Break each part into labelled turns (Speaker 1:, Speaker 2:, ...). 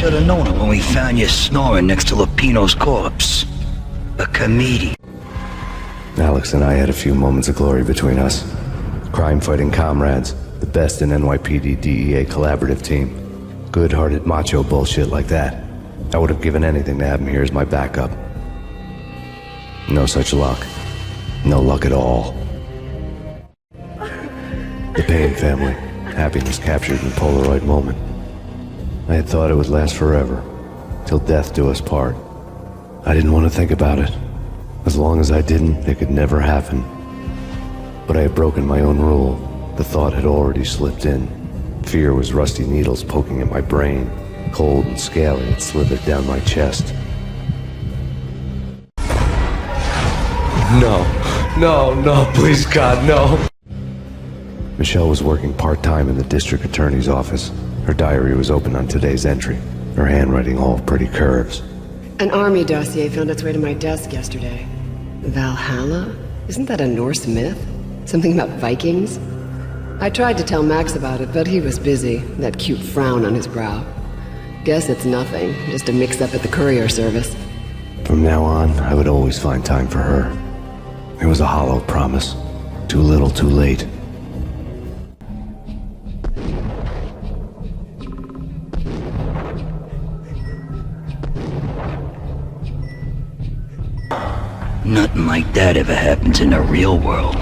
Speaker 1: should have known it when we found you snoring next to Lupino's corpse. A comedian.
Speaker 2: Alex and I had a few moments of glory between us. Crime-fighting comrades, the best in NYPD DEA collaborative team. Good-hearted macho bullshit like that. I would have given anything to have him here as my backup. No such luck. No luck at all. The Payne family. Happiness captured in a Polaroid moment. I had thought it would last forever, till death do us part. I didn't want to think about it. As long as I didn't, it could never happen. But I had broken my own rule. The thought had already slipped in. Fear was rusty needles poking at my brain. Cold and scaly, it slithered down my chest. No, please God, no. Michelle was working part-time in the district attorney's office. Her diary was open on today's entry, her handwriting all pretty curves.
Speaker 3: An army dossier found its way to my desk yesterday. Valhalla? Isn't that a Norse myth? Something about Vikings? I tried to tell Max about it, but he was busy, that cute frown on his brow. Guess it's nothing, just a mix-up at the courier service.
Speaker 2: From now on, I would always find time for her. It was a hollow promise. Too little, too late.
Speaker 1: Nothing like that ever happens in the real world.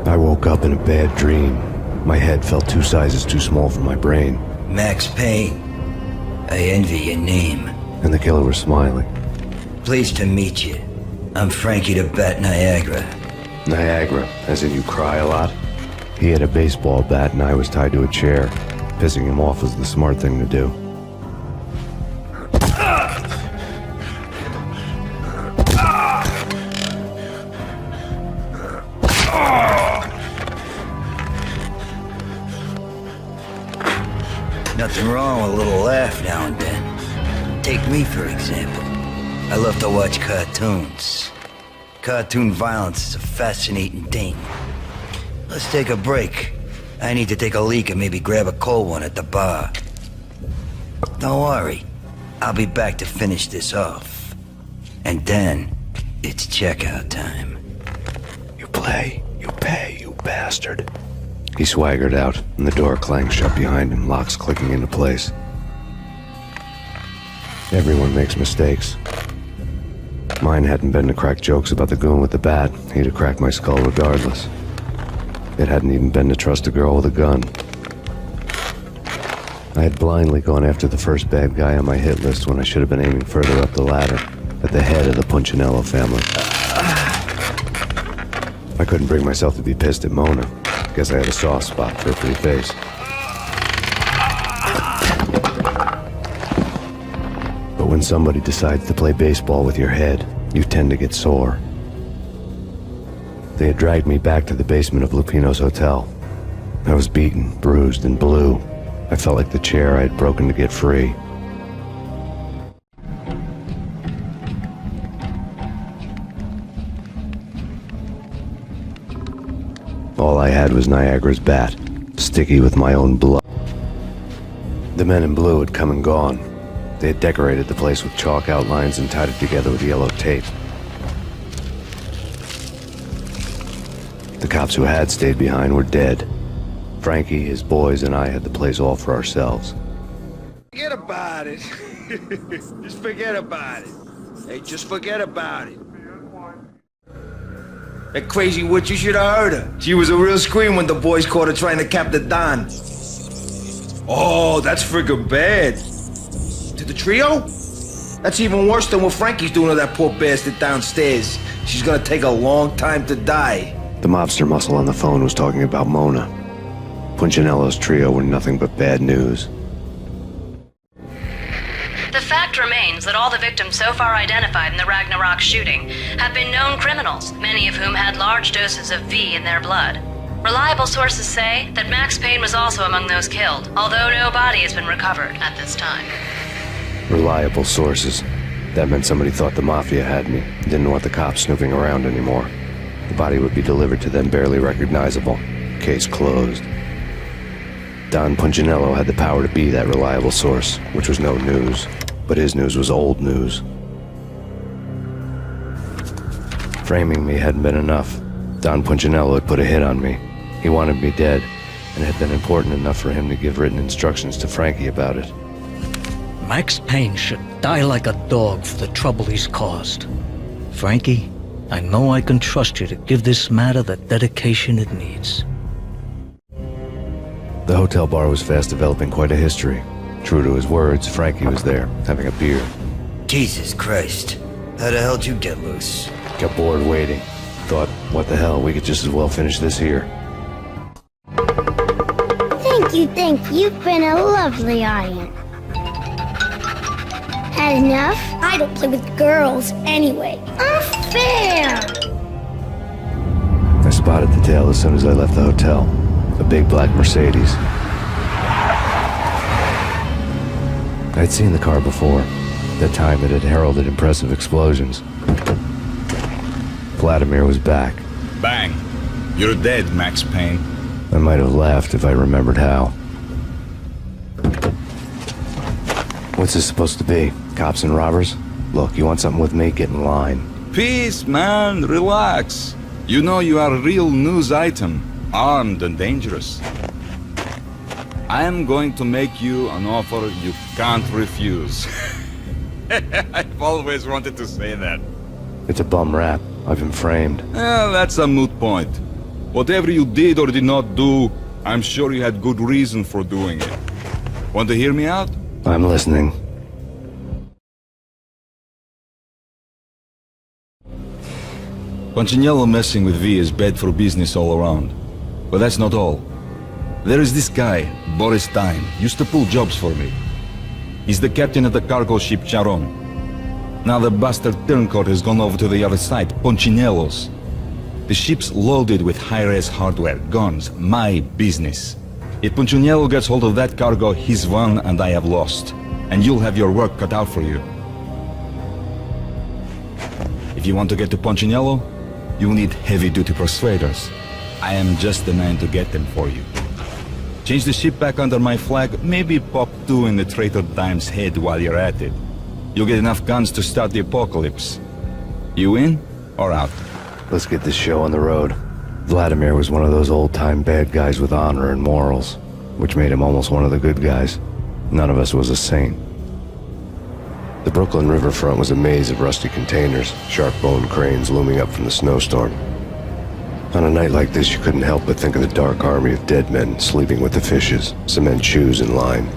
Speaker 2: I woke up in a bad dream. My head felt 2 sizes too small for my brain.
Speaker 1: Max Payne. I envy your name.
Speaker 2: And the killer was smiling.
Speaker 1: Pleased to meet you. I'm Frankie the Bat Niagara.
Speaker 2: Niagara, as in you cry a lot? He had a baseball bat and I was tied to a chair. Pissing him off was the smart thing to do.
Speaker 1: Nothing wrong with a little laugh now and then. Take me, for example. I love to watch cartoons. Cartoon violence is a fascinating thing. Let's take a break. I need to take a leak and maybe grab a cold one at the bar. Don't worry. I'll be back to finish this off. And then, it's checkout time.
Speaker 2: You play, you pay, you bastard. He swaggered out, and the door clanged shut behind him, locks clicking into place. Everyone makes mistakes. Mine hadn't been to crack jokes about the goon with the bat. He'd have cracked my skull regardless. It hadn't even been to trust a girl with a gun. I had blindly gone after the first bad guy on my hit list when I should have been aiming further up the ladder, at the head of the Punchinello family. I couldn't bring myself to be pissed at Mona. Guess I had a soft spot for a pretty face. But when somebody decides to play baseball with your head, you tend to get sore. They had dragged me back to the basement of Lupino's hotel. I was beaten, bruised, and blue. I felt like the chair I had broken to get free. All I had was Niagara's bat, sticky with my own blood. The men in blue had come and gone. They had decorated the place with chalk outlines and tied it together with yellow tape. The cops who had stayed behind were dead. Frankie, his boys, and I had the place all for ourselves.
Speaker 4: Forget about it. Just forget about it. Hey, just forget about it. That crazy witch, you should have heard her. She was a real scream when the boys caught her trying to cap the Don. Oh, that's friggin' bad. To the trio? That's even worse than what Frankie's doing to that poor bastard downstairs. She's gonna take a long time to die.
Speaker 2: The mobster muscle on the phone was talking about Mona. Punchinello's trio were nothing but bad news.
Speaker 5: The fact remains that all the victims so far identified in the Ragnarök shooting have been known criminals, many of whom had large doses of V in their blood. Reliable sources say that Max Payne was also among those killed, although no body has been recovered at this time.
Speaker 2: Reliable sources. That meant somebody thought the Mafia had me, didn't want the cops snooping around anymore. The body would be delivered to them barely recognizable. Case closed. Don Punchinello had the power to be that reliable source, which was no news. But his news was old news. Framing me hadn't been enough. Don Punchinello had put a hit on me. He wanted me dead, and it had been important enough for him to give written instructions to Frankie about it.
Speaker 6: Max Payne should die like a dog for the trouble he's caused. Frankie, I know I can trust you to give this matter the dedication it needs.
Speaker 2: The hotel bar was fast developing quite a history. True to his words, Frankie was there, having a beer.
Speaker 1: Jesus Christ. How the hell did you get loose?
Speaker 2: Got bored waiting. Thought, what the hell, we could just as well finish this here.
Speaker 7: Thank you. You've been a lovely audience. Had enough? I don't play with girls anyway. Unfair!
Speaker 2: I spotted the tail as soon as I left the hotel. A big black Mercedes. I'd seen the car before. That time it had heralded impressive explosions. Vladimir was back.
Speaker 8: Bang! You're dead, Max Payne.
Speaker 2: I might have laughed if I remembered how. What's this supposed to be? Cops and robbers? Look, you want something with me? Get in line.
Speaker 8: Peace, man. Relax. You know you are a real news item. Armed and dangerous. I am going to make you an offer you can't refuse. I've always wanted to say that.
Speaker 2: It's a bum rap. I've been framed.
Speaker 8: Well, that's a moot point. Whatever you did or did not do, I'm sure you had good reason for doing it. Want to hear me out?
Speaker 2: I'm listening.
Speaker 8: Punchinello messing with V is bad for business all around. But that's not all. There is this guy, Boris Time, used to pull jobs for me. He's the captain of the cargo ship Charon. Now the bastard turncoat has gone over to the other side, Punchinello's. The ship's loaded with high-res hardware, guns, my business. If Punchinello gets hold of that cargo, he's won and I have lost. And you'll have your work cut out for you. If you want to get to Punchinello, you'll need heavy-duty persuaders. I am just the man to get them for you. Change the ship back under my flag, maybe pop 2 in the traitor Dime's head while you're at it. You'll get enough guns to start the apocalypse. You in or out?
Speaker 2: Let's get this show on the road. Vladimir was one of those old-time bad guys with honor and morals, which made him almost one of the good guys. None of us was a saint. The Brooklyn riverfront was a maze of rusty containers, sharp-boned cranes looming up from the snowstorm. On a night like this, you couldn't help but think of the dark army of dead men sleeping with the fishes, cement shoes in line.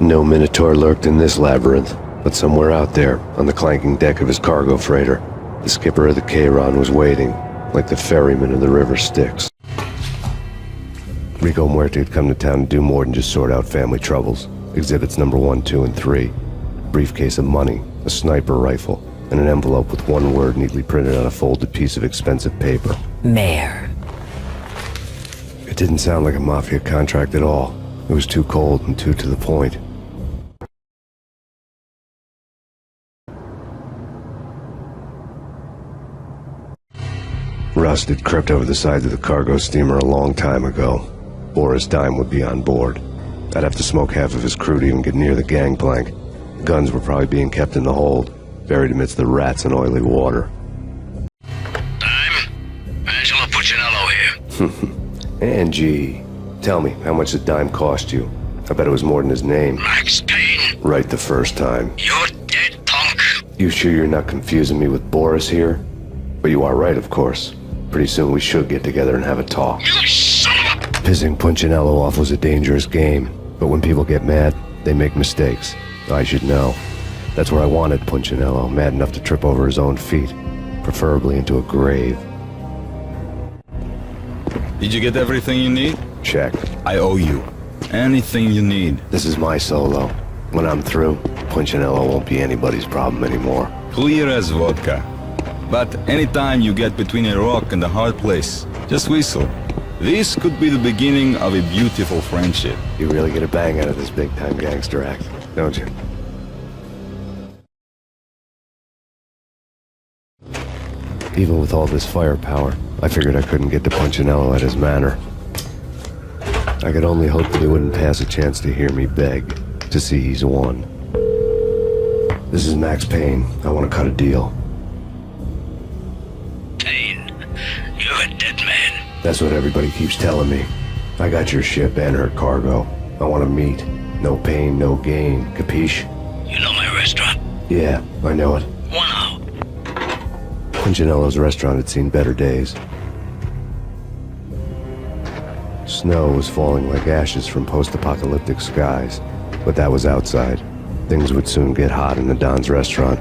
Speaker 2: No Minotaur lurked in this labyrinth, but somewhere out there, on the clanking deck of his cargo freighter, the skipper of the Chiron was waiting, like the ferryman of the river Styx. Rico Muerte had come to town to do more than just sort out family troubles. Exhibits number 1, 2, and 3. A briefcase of money, a sniper rifle, and an envelope with one word neatly printed on a folded piece of expensive paper.
Speaker 6: Mayor.
Speaker 2: It didn't sound like a Mafia contract at all. It was too cold and too to the point. Rust had crept over the sides of the cargo steamer a long time ago. Boris Dime would be on board. I'd have to smoke half of his crew to even get near the gangplank. The guns were probably being kept in the hold, buried amidst the rats and oily water.
Speaker 9: Dime? Angelo Puccinello here.
Speaker 2: Angie, tell me, how much did Dime cost you? I bet it was more than his name.
Speaker 9: Max Payne?
Speaker 2: Right the first time.
Speaker 9: You're dead, punk.
Speaker 2: You sure you're not confusing me with Boris here? But you are right, of course. Pretty soon we should get together and have a talk.
Speaker 9: You son of a...
Speaker 2: Pissing Punchinello off was a dangerous game, but when people get mad, they make mistakes. I should know. That's where I wanted Punchinello, mad enough to trip over his own feet, preferably into a grave.
Speaker 8: Did you get everything you need?
Speaker 2: Check.
Speaker 8: I owe you. Anything you need.
Speaker 2: This is my solo. When I'm through, Punchinello won't be anybody's problem anymore.
Speaker 8: Clear as vodka. But anytime you get between a rock and a hard place, just whistle. This could be the beginning of a beautiful friendship.
Speaker 2: You really get a bang out of this big-time gangster act, don't you? Even with all this firepower, I figured I couldn't get to Punchinello at his manor. I could only hope that he wouldn't pass a chance to hear me beg, to see he's won. This is Max Payne. I want to cut a deal.
Speaker 9: Payne, you're a dead man.
Speaker 2: That's what everybody keeps telling me. I got your ship and her cargo. I want to meet. No pain, no gain. Capiche?
Speaker 9: You know my restaurant?
Speaker 2: Yeah, I know it.
Speaker 9: 1 hour.
Speaker 2: Punchinello's restaurant had seen better days. Snow was falling like ashes from post-apocalyptic skies, but that was outside. Things would soon get hot in the Don's restaurant.